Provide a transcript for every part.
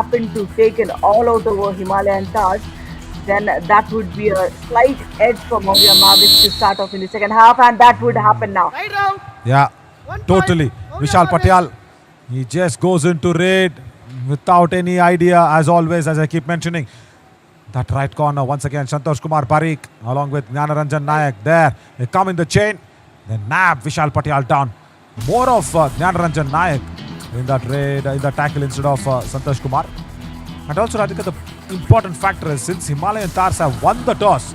happened to take it all out over Himalayan Tahrs, then that would be a slight edge for Maurya Mavericks to start off in the second half, and that would happen now. Right round. Yeah, 1 point. totally. Maurya Vishal Mavericks. Patel, he just goes into raid without any idea, as always, as I keep mentioning. That right corner, once again, Santosh Kumar Parikh along with Jnanaranjan Nayak there. They come in the chain, then nab Vishal Patel down. More of Jnanaranjan Nayak in that raid, in the tackle instead of Santosh Kumar. And also, Radhika, the important factor is since Himalayan Tahrs have won the toss,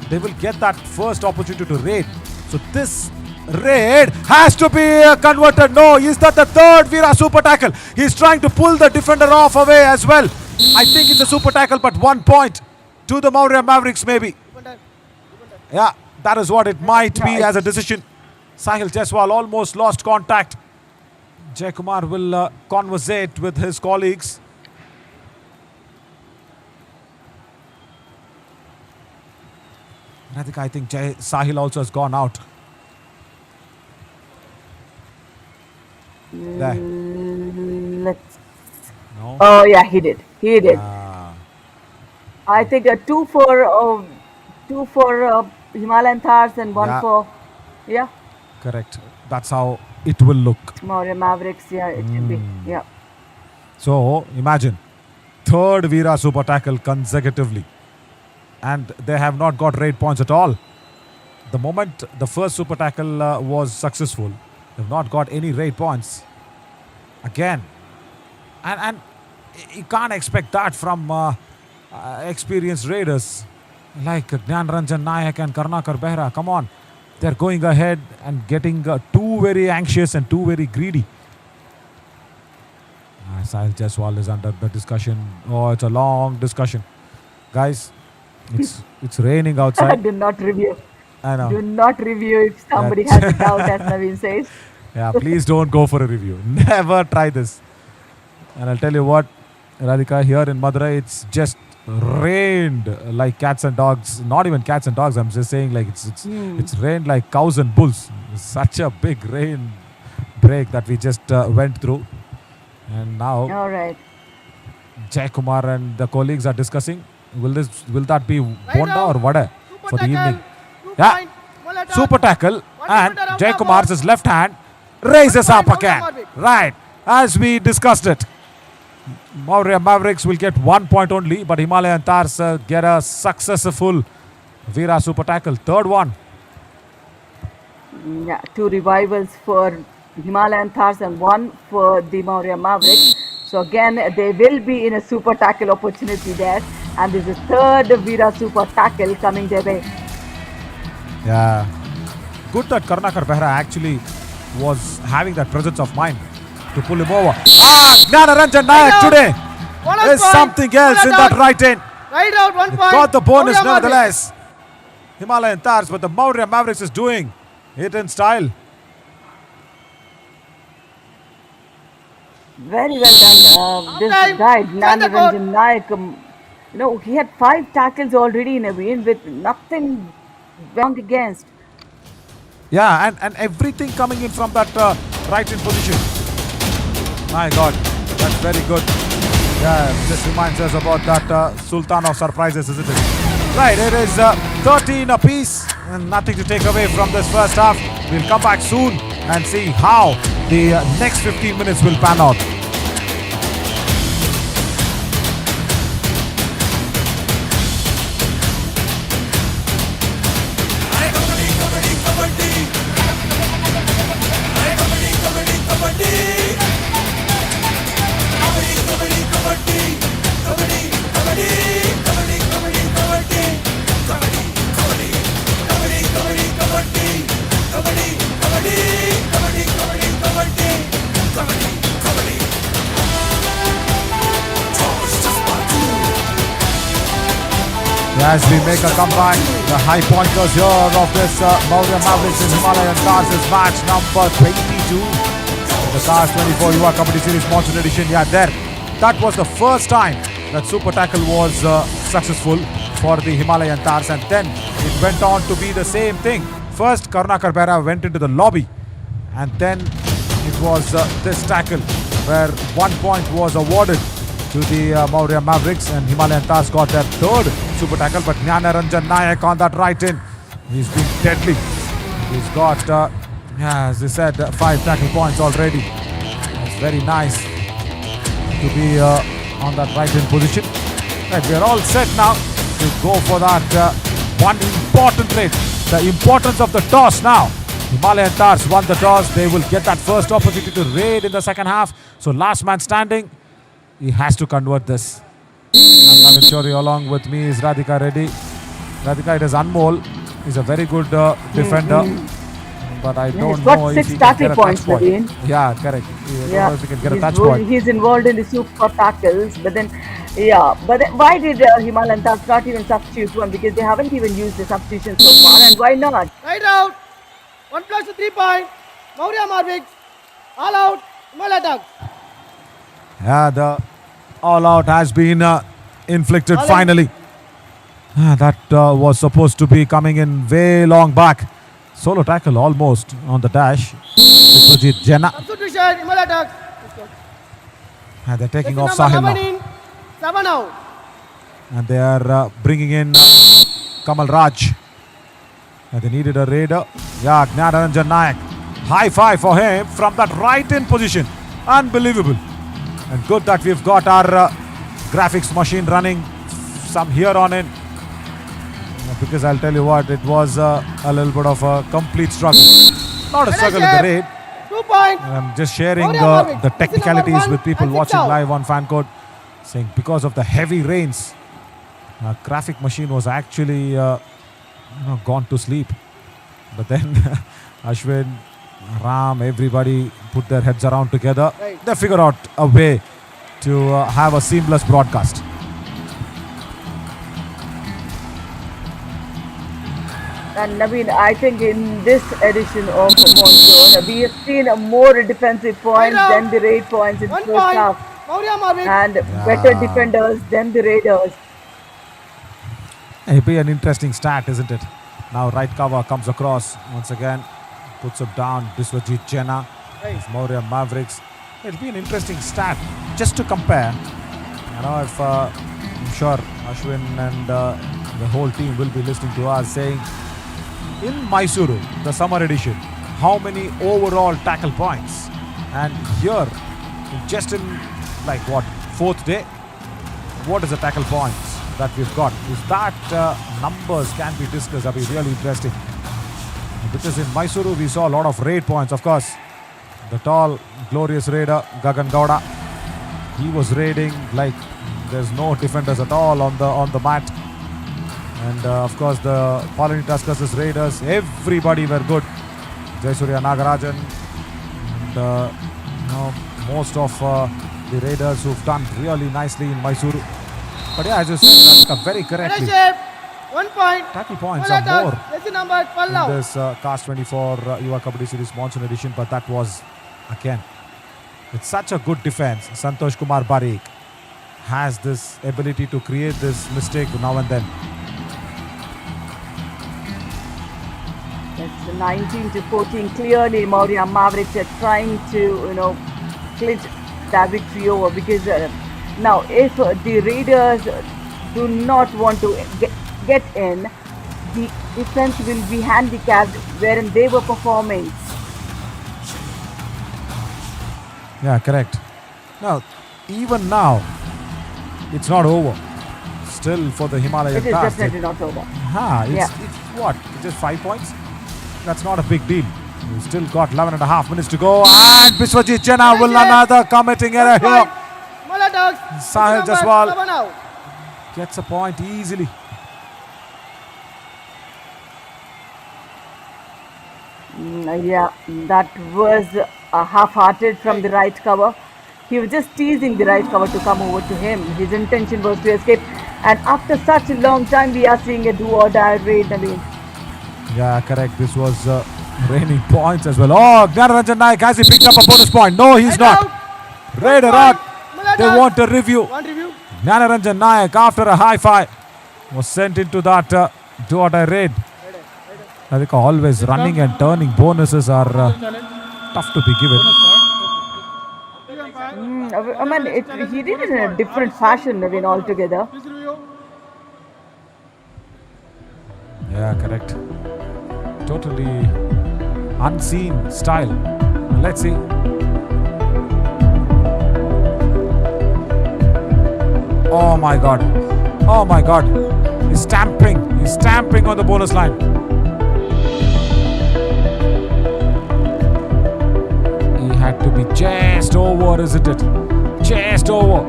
they will get that first opportunity to raid. So this raid has to be converted. No, is that the third Veera super tackle? He's trying to pull the defender off away as well. I think it's a super tackle, but 1 point to the Maurya Mavericks maybe. Yeah, that is what it might be as a decision. Sahil Jaiswal almost lost contact. Jaykumar will conversate with his colleagues. And I think Sahil also has gone out. There. Let's. No. Oh yeah, he did. He did. Ah, I think a two for Himalayan Tahrs and one Yeah. for correct. That's how it will look. Maurya Mavericks. Yeah, it should be. Yeah. So imagine third Veera super tackle consecutively, and they have not got raid points at all. The moment the first super tackle was successful, they've not got any raid points again, and you can't expect that from experienced raiders like Jnanaranjan Nayak and Karnakar Behra. Come on, they're going ahead and getting too very anxious and too very greedy. Sahil Jaiswal is under the discussion. Oh, it's a long discussion, guys. It's raining outside. Do not review. I know. Do not review if somebody That's- has a doubt, as Naveen says. Yeah, please don't go for a review. Never try this. And I'll tell you what, Radhika, here in Madurai, it's just rained like cats and dogs. Not even cats and dogs. I'm just saying, like it's rained like cows and bulls. It's such a big rain break that we just went through. And now All right. Jaykumar and the colleagues are discussing. Will that be Bonda or Vada for the evening? Yeah. Super tackle, and Jaykumar's left hand raises up again. Right, as we discussed it. Maurya Mavericks will get 1 point only, but Himalayan Tahrs get a successful Veera super tackle. Third one. Yeah, 2 revivals for Himalayan Tahrs and 1 for the Maurya Mavericks. So again, they will be in a super tackle opportunity there, and this is third Veera super tackle coming their way. Yeah. Good that Karnakar Behra actually was having that presence of mind to pull him over. Jnanaranjan Nayak today is something else in that right hand. Right out, 1 point. Got the bonus Maurya Mavericks. nevertheless. Himalayan Tahrs, but the Maurya Mavericks is doing it in style. Very well done. This Half-time. guy, Stand the court. Jnanaranjan Nayak, he had 5 tackles already in a win with nothing wrong against. Yeah, and everything coming in from that right in position. My God, that's very good. Yeah, this reminds us about that Sultan of Surprises, isn't it? Right, it is 13 apiece and nothing to take away from this first half. We'll come back soon and see how the next 15 minutes will pan out. As we make a comeback, the high pointers here of this Maurya Mavericks in Himalayan Tahrs is match number 22. The Tahrs 24 YuvaKabaddiSeries Monsoon Edition. Yeah, there. That was the first time that super tackle was successful for the Himalayan Tahrs, and then it went on to be the same thing. First, Karnakar Behra went into the lobby, and then it was this tackle where 1 point was awarded to the Maurya Mavericks, and Himalayan Tahrs got their third super tackle. But Jnanaranjan Nayak on that right in, he's been deadly. He's got, as I said, 5 tackle points already. It's very nice to be on that right in position. Right, we're all set now to go for that one important raid. The importance of the toss now. Himalayan Tahrs won the toss. They will get that first opportunity to raid in the second half. So last man standing, he has to convert this. And Navin Shori along with me is Radhika Reddy. Radhika, it is Anmol. He's a very good defender. But I don't know if he can get a touch point. Yeah, correct. I don't know if he can get a touch point. He's involved in the super tackles, but then, why did Himalayan Tahrs not even substitute one? Because they haven't even used the substitution so far, and why not? Right out. 1 plus 3 point. Maurya Mavericks. All out. Himalayan Tahrs. Yeah, the all out has been inflicted All in. finally. That was supposed to be coming in way long back. Solo tackle almost on the dash. Biswajit Jena. Substitution. Himalayan Tahrs. They're taking Jersey off number Sahil 7 now. in. 7 out. And they are bringing in Kamal Raj. They needed a raider. Yeah, Jnanaranjan Nayak. High five for him from that right in position. Unbelievable. And good that we've got our graphics machine running some here on in. Because I'll tell you what, it was a little bit of a complete struggle. Not a struggle in the raid. 2 points. And I'm just sharing Maurya Mavericks. the This is number technicalities 1 with people and 6 watching out. live on fan code, saying because of the heavy rains, our graphic machine was actually gone to sleep. But then Ashwin, Ram, everybody put their heads around together. Right. They figured out a way to have a seamless broadcast. And Naveen, I think in this edition of Monsoon, we have seen more defensive points Right than the raid points in the 1 first point. half, Maurya Mavericks. and better defenders than the raiders. It'll be an interesting stat, isn't it? Now right cover comes across once again, puts it down. Biswajit Jena, Right. Maurya Mavericks. It'll be an interesting stat just to compare. You know, if I'm sure Ashwin and the whole team will be listening to us saying, in Mysuru, the summer edition, how many overall tackle points? And here, just in like what, 4th day, what is the tackle points that we've got? If that numbers can be discussed, that'll be really interesting. Because in Mysuru, we saw a lot of raid points. Of course, the tall, glorious raider, Gagan Gowda, he was raiding like there's no defenders at all on the mat. And of course, the Polani Tuskers' raiders, everybody were good. Jayasuriya Nagarajan, and most of the raiders who've done really nicely in Mysuru. But yeah, as you said, Radhika, very correctly, Shape. 1 point. tackle points Himalayan are more Tahrs. Jersey number 12 in now. this Cast 24 YuvaKabaddiSeries Monsoon Edition, but that was, again, it's such a good defense. Santosh Kumar Parikh has this ability to create this mistake now and then. It's 19-14. Clearly, Maurya Mavericks are trying to, clinch that victory over, because now if the Raiders do not want to get in, the defense will be handicapped wherein they were performing. Yeah, correct. Now, even now, it's not over. Still for the Himalayan It is Tahrs. definitely not over. It's what? Just 5 points? That's not a big deal. We've still got 11 and a half minutes to go. And Biswajit Jena will another committing error here. Himalayan Tahrs. Sahil Jersey number Jaswal 7 out. gets a point easily. Yeah, that was half-hearted from the right cover. He was just teasing the right cover to come over to him. His intention was to escape. And after such a long time, we are seeing a do-or-die raid. I mean, Yeah, correct. This was raining points as well. Oh, Jnanaranjan Nayak, has he picked up a bonus point? No, he's Right not. out. Raider 1 out. point. Himalayan They Tahrs. want a review. One review. Jnanaranjan Nayak, after a high five, was sent into that do-or-die raid. I think always running and turning bonuses are tough to be given. I mean, he did it in a different fashion, I mean, altogether. Please review. Yeah, correct. Totally unseen style. Let's see. Oh my god. Oh my god. He's stamping. He's stamping on the bonus line. He had to be just over, isn't it? Just over.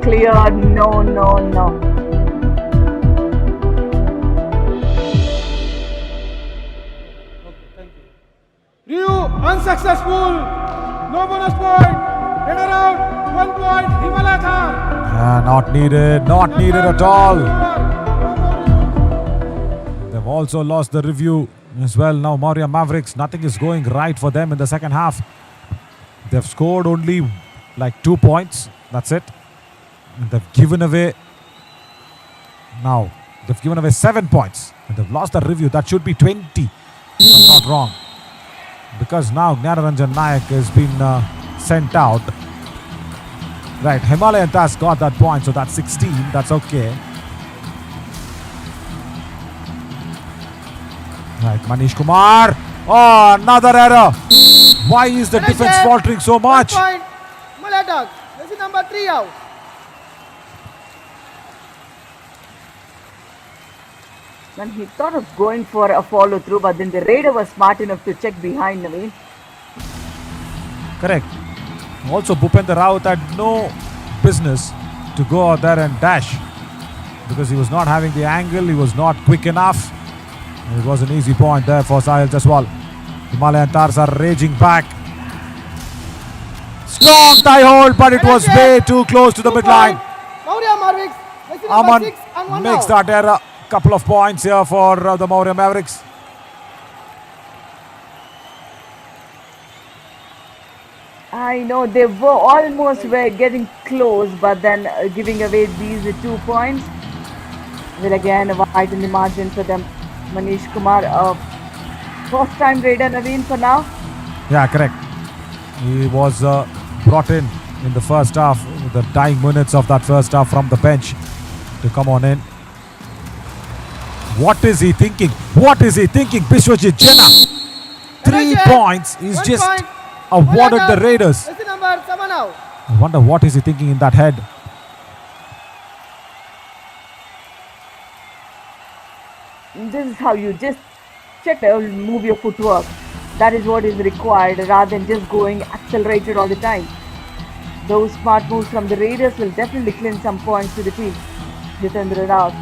Clear, no, no, no. Review unsuccessful. No bonus point. Head around. 1 point. Himalayan Tahrs. Not needed. Not needed at all. They've also lost the review as well. Now Maurya Mavericks, nothing is going right for them in the second half. They've scored only like 2 points. That's it. And they've given away. Now they've given away 7 points. And they've lost the review. That should be 20. If I'm not wrong. Because now Gnanaranjan Nayak has been sent out. Right, Himalayan Tahrs got that point, so that's 16. That's okay. Right, Manish Kumar. Oh, another error. Why is the defense faltering so much? 1 point. Himalayan Tahrs. This is number 3 out. And he thought of going for a follow through, but then the raider was smart enough to check behind Naveen. Correct. Also, Bhupender Raut had no business to go out there and dash because he was not having the angle, he was not quick enough. It was an easy point there for Sahil Jaswal. Himalayan Tahrs are raging back. Strong tie hold, but it was way too close to the midline. Maurya Mavericks. This is number Aman 6 and 1 makes out. that error. Couple of points here for the Maurya Mavericks. I know they were getting close, but then giving away these 2 points will again widen the margin for them. Manish Kumar, first time raider Naveen for now. Yeah, correct. He was brought in the first half, the dying minutes of that first half from the bench to come on in. What is he thinking? What is he thinking? Bishwajit Jena. 3 points. He's 1 just point. awarded the Raiders. This is number 7 out. I wonder what is he thinking in that head. This is how you just check, move your footwork. That is what is required rather than just going accelerated all the time. Those smart moves from the Raiders will definitely clean some points to the team. Jitendra Raut.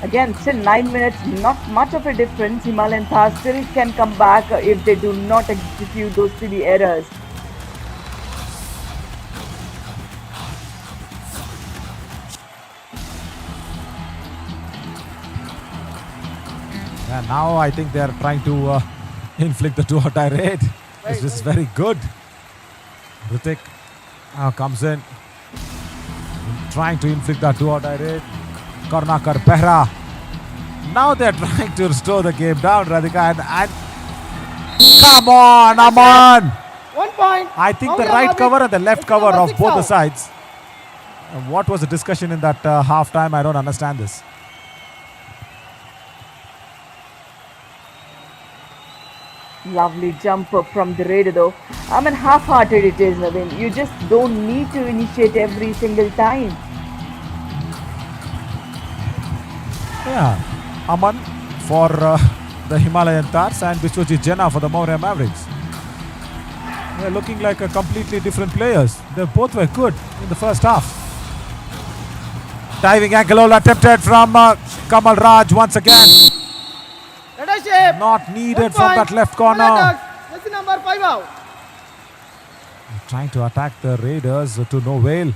Again, still 9 minutes, not much of a difference. Himalayan Tahrs still can come back if they do not execute those silly errors. Yeah, now I think they are trying to inflict the two die raid. This is very good. Ritik comes in, trying to inflict that two die raid. Karnakar Behra. Now they're trying to restore the game down, Radhika. And come on, Aman! 1 point. I think the Maurya right Mavericks. cover and the left It's cover number of 6 both the out. sides. What was the discussion in that half time? I don't understand this. Lovely jump up from the Raider though. I mean, half-hearted it is, Naveen. You just don't need to initiate every single time. Yeah, Aman for the Himalayan Tahrs and Bishwajit Jena for the Maurya Mavericks. They're looking like a completely different players. They both were good in the first half. Diving ankle attempted from Kamal Raj once again. Leadership. Not needed 1 from point. that left Himalayan corner. Tahrs. This is number 5 out. Trying to attack the Raiders to no avail.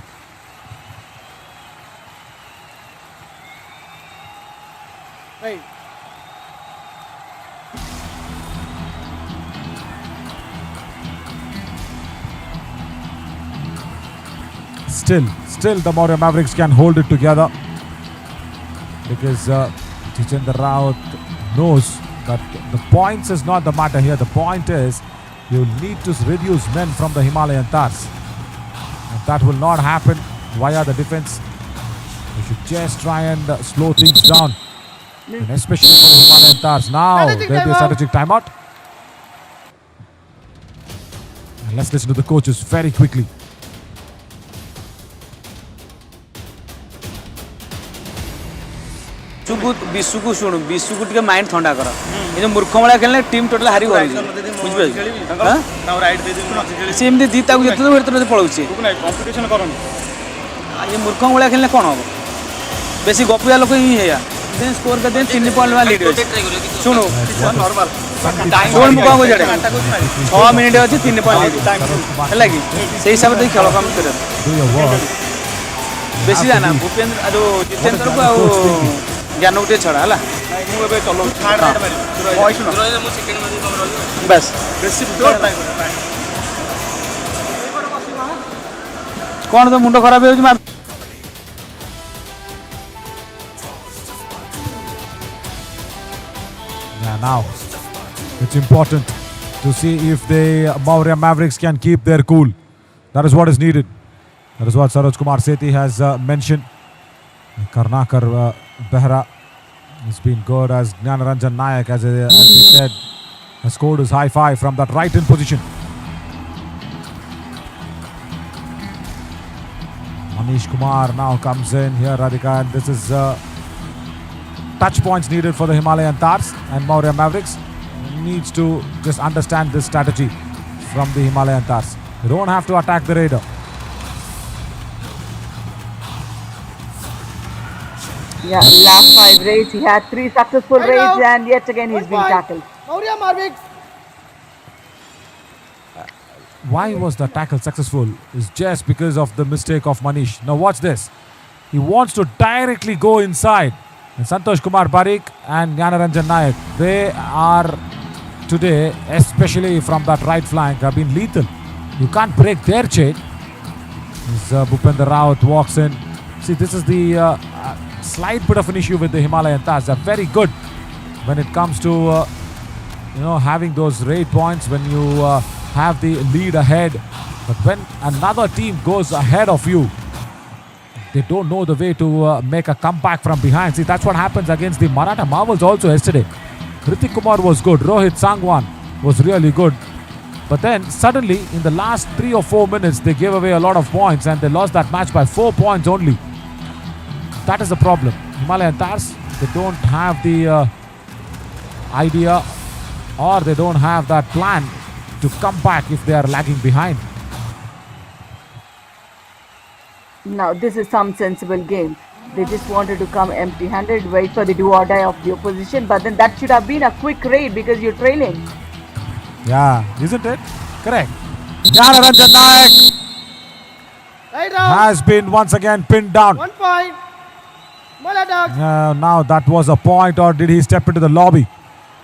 Right. Still the Maurya Mavericks can hold it together because Jitendra Raut knows But the points is not the matter here. The point is you need to reduce men from the Himalayan Tahrs. And that will not happen via the defense. You should just try and slow things down. And especially for the Himalayan Tahrs. Now there'll be a strategic timeout. And let's listen to the coaches very quickly. विश्व शुणु विश्व को mind ठंडा कर ये मूर्ख भाया खेलने team total हारी बुझे सी दीता जितने पड़ोसी ये मूर्ख भाया खेलने कौन हम बेसी गपुआ लोक ही है स्कोर कर दें 3 पॉइंट में लीड शुणु शुण मुझे कौन को 6 मिनिट अच्छी 3 पॉइंट है कि से हिसाब से खेल कम कर बेसी जाना भूपेन्द्र जो जितेन्द्र को ज्ञान गोटे छड़ा है बस कौन तो मुंड खराब हो Now it's important to see if the Maurya Mavericks can keep their cool. That is what is needed. That is what Saroj Kumar Sethi has mentioned. Karnakar Behra has been good, as Gnanaranjan Nayak, as he said, has scored his high five from that right in position. Manish Kumar now comes in here, Radhika, and this is touch points needed for the Himalayan Tahrs, and Maurya Mavericks needs to just understand this strategy from the Himalayan Tahrs. They don't have to attack the raider. Yeah, last 5 raids, he had 3 successful raids, and yet again he's been tackled. Maurya Mavericks. Why was the tackle successful? Is just because of the mistake of Manish. Now watch this. He wants to directly go inside. And Santosh Kumar Parikh and Gnanaranjan Nayak, they are today, especially from that right flank, have been lethal. You can't break their chain. As Bhupender Rawat walks in. See, this is the slight bit of an issue with the Himalayan Tahrs. They're very good when it comes to having those raid points when you have the lead ahead. But when another team goes ahead of you, they don't know the way to make a comeback from behind. See, that's what happens against the Maratha Marvels also yesterday. Hrithik Kumar was good. Rohit Sangwan was really good. But then suddenly in the last 3 or 4 minutes, they gave away a lot of points and they lost that match by 4 points only. That is the problem. Himalayan Tahrs, they don't have the idea, or they don't have that plan to come back if they are lagging behind. Now, this is some sensible game. They just wanted to come empty-handed, wait for the do or die of the opposition, but then that should have been a quick raid because you're trailing. Yeah, isn't it? Correct. Gnanaranjan Nayak has been once again pinned down. 1 point. Maladak. Now that was a point, or did he step into the lobby?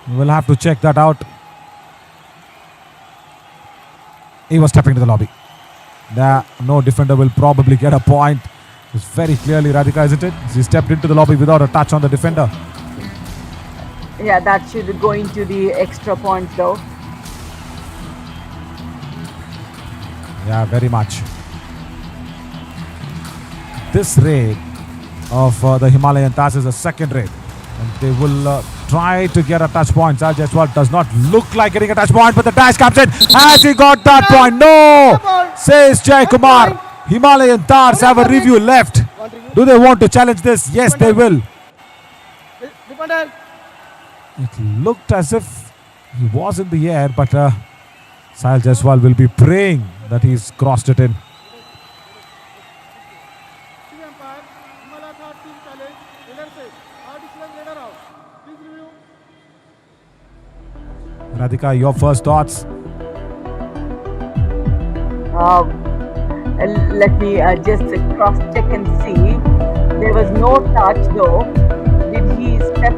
We'll have to check that out. He was stepping into the lobby. No defender will probably get a point. It's very clearly Radhika, isn't it? He stepped into the lobby without a touch on the defender. Yeah, that should go into the extra points though. Yeah, very much. This raid of the Himalayan Tahrs is a second raid. And they will try to get a touch point. Sal Jaiswal does not look like getting a touch point, but the dash comes in. Has he got that point? No! Says Jai Kumar. Himalayan Tahrs have a review left. Do they want to challenge this? Yes, they will. It looked as if he was in the air, but Sahil Jaiswal will be praying that he's crossed it in. Radhika, your first thoughts? Let me just cross-check and see. There was no touch though. Did he step?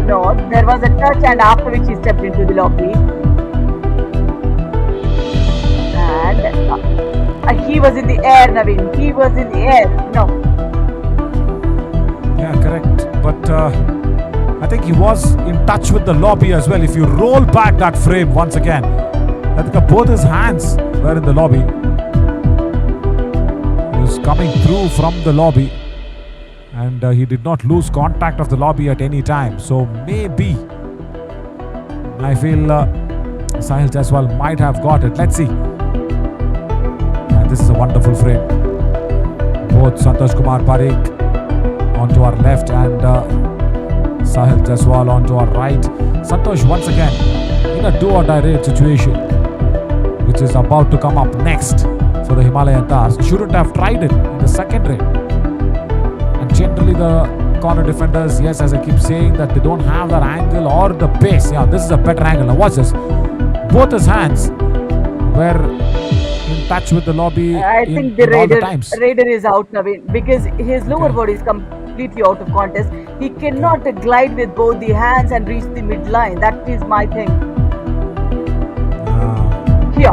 No, there was a touch and after which he stepped into the lobby. And he was in the air, Naveen. He was in the air. No. Yeah, correct. But I think he was in touch with the lobby as well. If you roll back that frame once again, I think both his hands were in the lobby. He was coming through from the lobby, and he did not lose contact of the lobby at any time. So maybe I feel Sahil Jaiswal might have got it. Let's see. This is a wonderful frame. Both Santosh Kumar Parikh onto our left and Sahil Jaiswal onto our right. Santosh once again in a do or die raid situation, which is about to come up next for the Himalayan Tahrs. Shouldn't have tried it in the second raid. And generally the corner defenders, yes, as I keep saying, that they don't have that angle or the pace. Yeah, this is a better angle. Now watch this. Both his hands were in touch with the lobby. I think the Raider is out now because his lower body is completely out of contest. He cannot glide with both the hands and reach the midline. That is my thing. Here.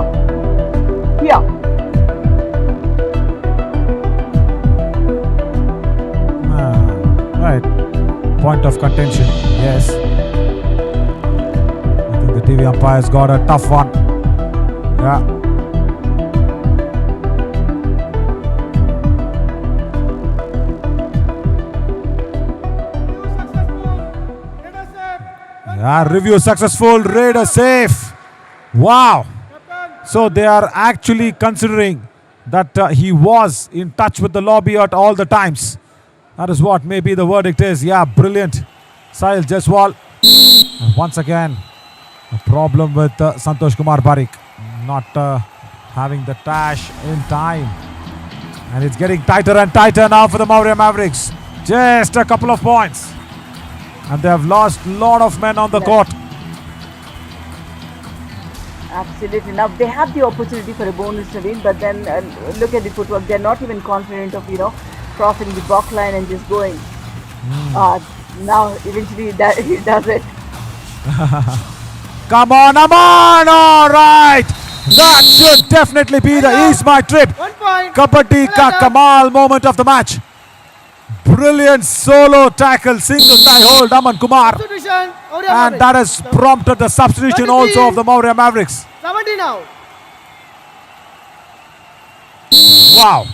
Right. Point of contention. Yes. I think the TV umpire's got a tough one. Yeah. Review successful, Raider safe. Wow. So they are actually considering that he was in touch with the lobby at all the times. That is what maybe the verdict is. Yeah, brilliant. Sahil Jaiswal. And once again, a problem with Santosh Kumar Parikh. Not having the dash in time. And it's getting tighter and tighter now for the Maurya Mavericks. Just a couple of points. And they have lost a lot of men on the court. Absolutely. Now they have the opportunity for a bonus to win, but then look at the footwork. They're not even confident of, crossing the block line and just going. Now eventually he does it. Come on, all right. That should definitely be the Ease My Trip Kabaddi Ka Kamal moment of the match. Brilliant solo tackle, single thigh hold, Aman Kumar. And that has prompted the substitution also of the Maurya Mavericks. 70 now. Wow.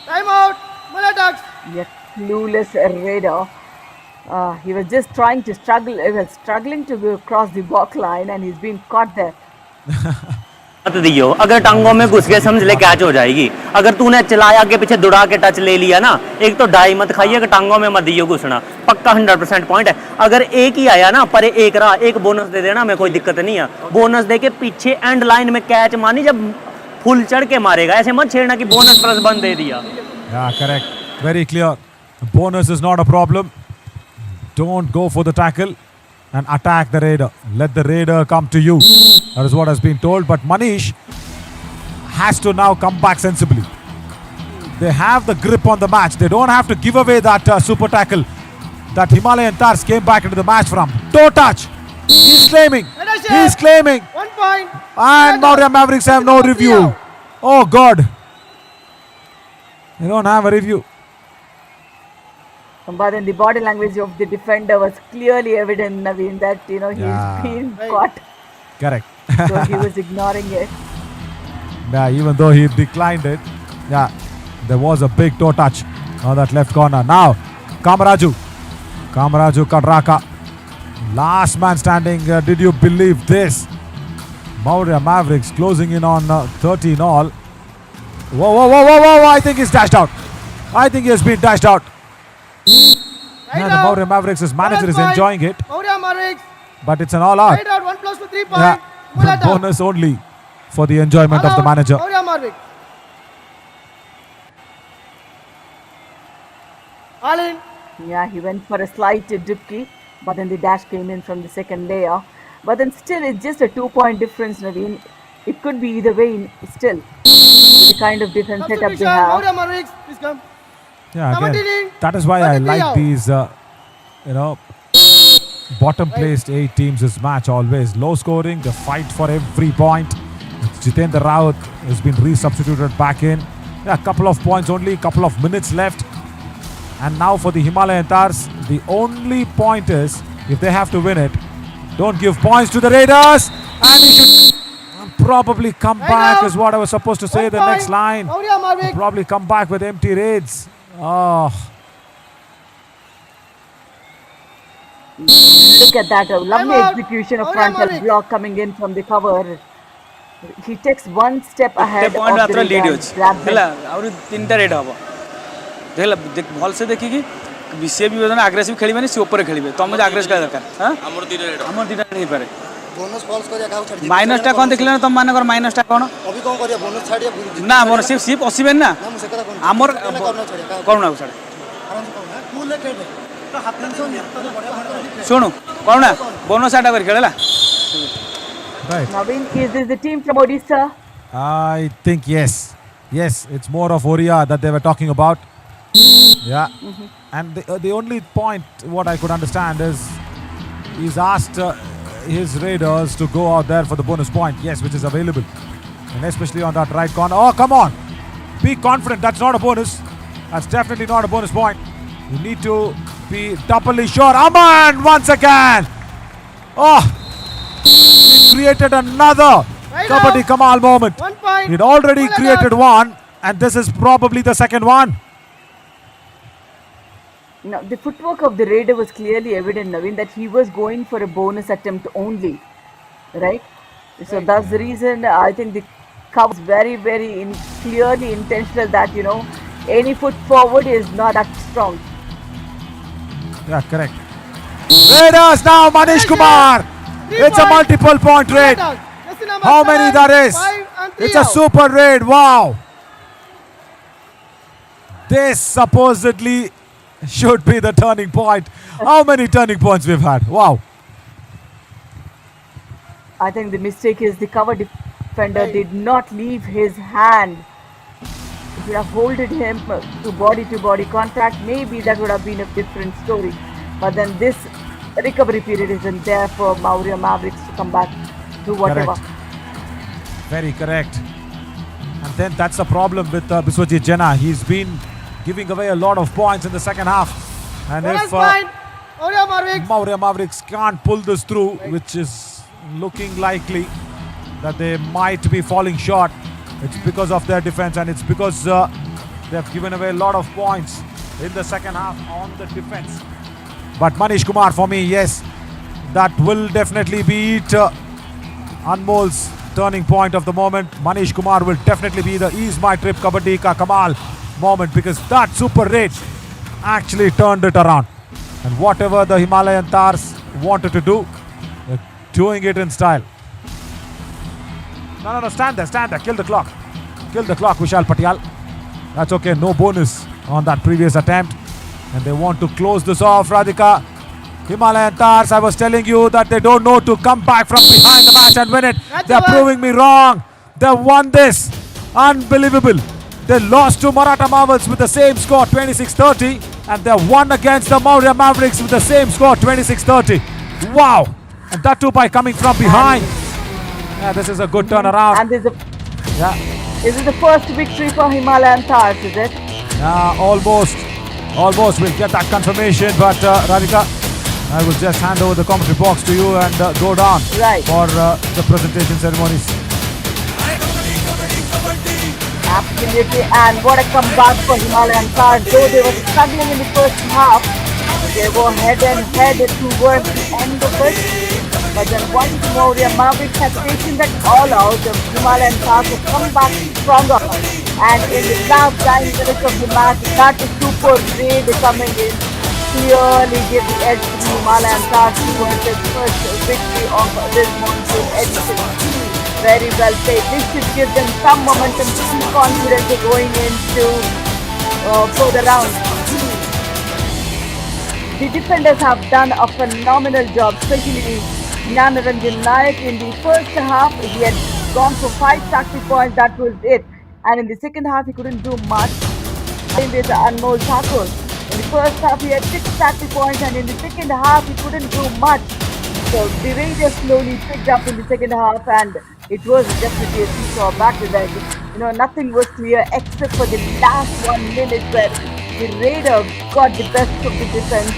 Time out. Malatax. Yes, clueless Raider. He was just trying to struggle. He was struggling to cross the block line, and he's been caught there. मत दियो, अगर टांगों में घुस गए समझ ले catch हो जाएगी. अगर तूने चलाया आगे पीछे दुड़ा के टच ले लिया ना, एक तो डाई मत खाइए कि टांगों में मत दियो घुसना. पक्का 100% पॉइंट है. अगर एक ही आया ना पर एक रहा, एक बोनस दे देना, मैं कोई दिक्कत नहीं है. बोनस दे के पीछे एंड लाइन में कैच मानी, जब फुल चढ़ के मारेगा ऐसे मत छेड़ना कि बोनस प्लस बंद दे दिया. Yeah, correct. Very clear. Bonus is not a problem. Don't go for the tackle and attack the Raider. Let the Raider come to you. That is what has been told. But Manish has to now come back sensibly. They have the grip on the match. They don't have to give away that super tackle that Himalayan Tahrs came back into the match from. Toe touch. He's claiming. He's claiming. 1 point. And Maurya Mavericks have no review. Oh God. They don't have a review. But then the body language of the defender was clearly evident, Naveen, that he's been caught. Correct. So he was ignoring it. Yeah, even though he declined it. Yeah, there was a big toe touch on that left corner. Now, Kamaraju Kadraka. Last man standing. Did you believe this? Maurya Mavericks closing in on 13 all. Whoa. I think he's dashed out. I think he has been dashed out. Yeah, the Maurya Mavericks' manager is enjoying it. Maurya Mavericks. But it's an all out. Right out, 1 plus 3 point. Yeah, bonus only for the enjoyment of the manager. Maurya Mavericks. Alin. Yeah, he went for a slight dipkey, but then the dash came in from the second layer. But then still, it's just a 2-point difference, Naveen. It could be either way still. With the kind of defense setup they have. Maurya Mavericks, please come. Yeah, again, that is why I like these, bottom-placed 8 teams this match always. Low scoring, the fight for every point. Jitendra Rawat has been resubstituted back in. Yeah, a couple of points only, couple of minutes left. And now for the Himalayan Tahrs, the only point is, if they have to win it, don't give points to the Raiders. And he should probably come back, is what I was supposed to say. The next line. Maurya Mavericks. Probably come back with empty raids. Oh. Look at that, a lovely Time out. execution of Maurya frontal Mavericks. block coming in from the cover. He takes one step ahead point of the मात्र lead raider होची and grabs ହେଲା it. आउरी तीनटा red हबो देखला भलसे देखिकी BCA भी बदन aggressive खेलिबेनी से ऊपर खेलिबे तमे एग्रेसिव का दरकार हां हमर तीनटा रेड नहीं पारे बोनस फॉल्स करिया काउ छाडी माइनस टा कोन देखले ना तुम माने कर माइनस टा कोन अभी कोन करिया बोनस छाडिया ना मोर सिर्फ सिर्फ पसिबेन ना ना मुसे करा कोन हमर करना छाडिया करुणा को छाड़े आराम से कोन कूल ले खेल तो हाफ लाइन से सुनु करुणा बोनस आटा कर खेलला Right. Naveen, is this the team from Odisha? I think yes. Yes, it's more of Oriya that they were talking about. Yeah. And the only point, what I could understand is, he's asked his Raiders to go out there for the bonus point. Yes, which is available. And especially on that right corner. Oh, come on. Be confident. That's not a bonus. That's definitely not a bonus point. You need to be doubly sure. Aman once again. Oh. He created another Kabaddi Kamal moment. 1 point. He'd already Well created done. one, and this is probably the second one. Now, the footwork of the raider was clearly evident, Naveen, that he was going for a bonus attempt only, right? So that's the reason I think the cover was very, very clearly intentional that, any foot forward is not that strong. Yeah, correct. Raiders now, Manish Kumar. It's a multiple point raid. How many there is? It's a super raid. Wow. This supposedly should be the turning point. How many turning points we've had? Wow. I think the mistake is the cover defender did not leave his hand. If you have holded him to body contact, maybe that would have been a different story. But then this recovery period isn't there for Maurya Mavericks to come back to whatever. Correct. Very correct. And then that's the problem with Biswajit Jena. He's been giving away a lot of points in the second half. And if Maurya Mavericks can't pull this through, which is looking likely that they might be falling short, it's because of their defense, and it's because they've given away a lot of points in the second half on the defense. But Manish Kumar, for me, yes, that will definitely be it. Anmol's turning point of the moment. Manish Kumar will definitely be the Ease My Trip Kabaddi Ka Kamal moment, because that super raid actually turned it around. And whatever the Himalayan Tahrs wanted to do, they're doing it in style. No, stand there, kill the clock. Kill the clock, Vishal Patial. That's okay, no bonus on that previous attempt. And they want to close this off, Radhika. Himalayan Tahrs, I was telling you that they don't know to come back from behind the match and win it. They're proving me wrong. They won this. Unbelievable. They lost to Maratha Marvels with the same score, 26-30. And they won against the Maurya Mavericks with the same score, 26-30. Wow. And that too by coming from behind. Yeah, this is a good turnaround. And this is the first victory for Himalayan Tahrs, is it? Yeah, almost. We'll get that confirmation. But Radhika, I will just hand over the commentary box to you and go down for the presentation ceremonies. Absolutely, and what a comeback for Himalayan Tahrs. Though they were struggling in the first half, they were head and head towards the end of it. But then once Maurya Mavericks had taken that all out, the Himalayan Tahrs have come back stronger. And in the last 9 minutes of the match, that super raid coming in clearly gave the edge to the Himalayan Tahrs towards their first victory of this monsoon edition. Very well played. This should give them some momentum, some confidence going into further rounds. The defenders have done a phenomenal job, especially Gnanaranjan Nayak. In the first half, he had gone for 5 tactic points, that was it. And in the second half, he couldn't do much. Same with Anmol Thakur. In the first half, he had 6 tactic points, and in the second half, he couldn't do much. So the Raiders slowly picked up in the second half, and it was definitely a seesaw back to back. Nothing was clear except for the last 1 minute where the Raider got the best of the defense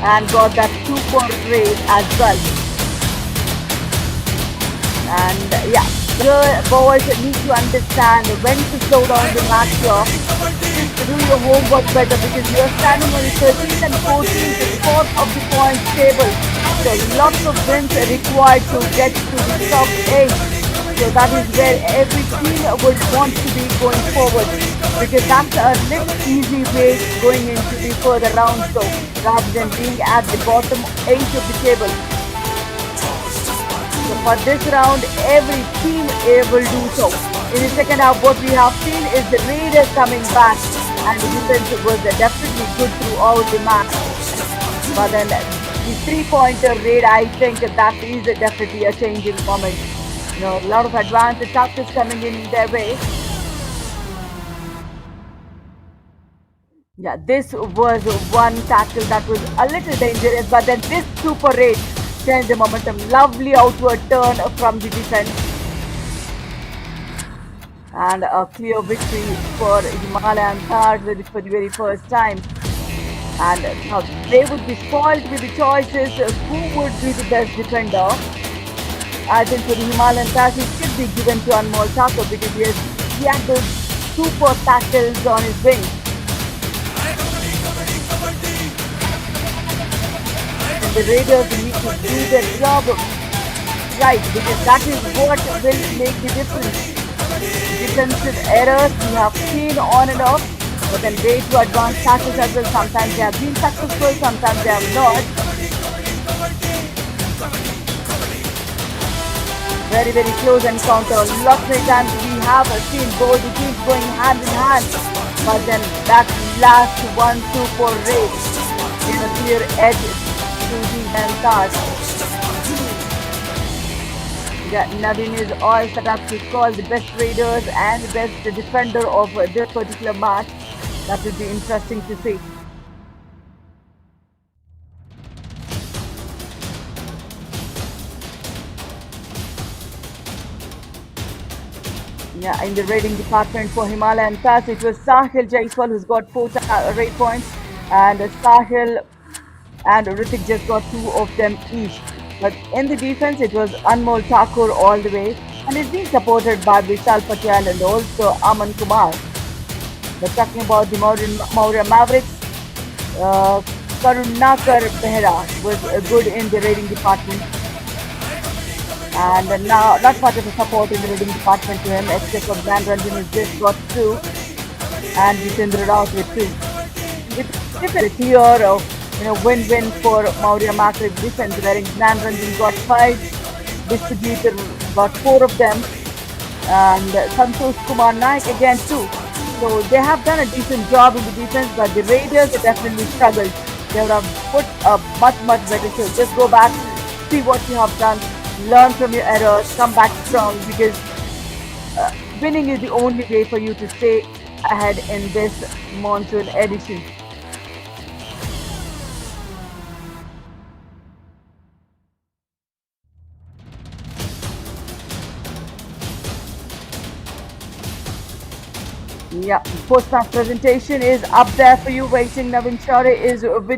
and got that 2-point raid as well. And yeah, the boys need to understand when to slow down the match here. Just do your homework better because you are standing on the 13th and 14th spot of the points table. So lots of wins are required to get to the top 8. So that is where every team would want to be going forward because that's a little easy way going into the further rounds though, rather than being at the bottom 8 of the table. So for this round, every team will do so. In the second half, what we have seen is the Raiders coming back and the defense was definitely good throughout the match. But then the 3-pointer raid, I think that is definitely a changing moment. You know, a lot of advanced tactics coming in their way. Yeah, this was one tackle that was a little dangerous, but then this super raid changed the momentum. Lovely outward turn from the defense. And a clear victory for Himalayan Tahrs for the very first time. And now they would be spoiled with the choices. Who would be the best defender? I think for the Himalayan Tahrs, it should be given to Anmol Thakur because he had those super tackles on his wing. And the Raiders need to do their job right because that is what will make the difference. Defensive errors we have seen on and off, but then way to advanced tackles as well. Sometimes they have been successful, sometimes they have not. Very, very close encounter. Lots of times we have seen both the teams going hand in hand, but then that last 1-2-4 race is a clear edge to the Tahrs. Yeah, Navin is all set up to call the best raiders and the best defender of this particular match. That will be interesting to see. Yeah, in the raiding department for Himalayan Tahrs, it was Sahil Jaiswal who's got 4 raid points, and Sahil and Ritik just got 2 of them each. But in the defense, it was Anmol Thakur all the way, and it's being supported by Vishal Patel and also Aman Kumar. But talking about the Maurya Mavericks, Karunakar Behra was good in the raiding department. And now, not much of a support in the raiding department to him, except for Gyan Ranjan who's just got 2, and Jitendra Raut with 2. It's a clear win-win for Maurya Mavericks defense, wherein Gyan Ranjan got 5, Distributor got 4 of them, and Santosh Kumar Naik again 2. So they have done a decent job in the defense, but the Raiders definitely struggled. They would have put a much better show. Just go back, see what you have done, learn from your errors, come back strong, because winning is the only way for you to stay ahead in this monsoon edition. Yeah, post-match presentation is up there for you. Waiting, Navin Share is with the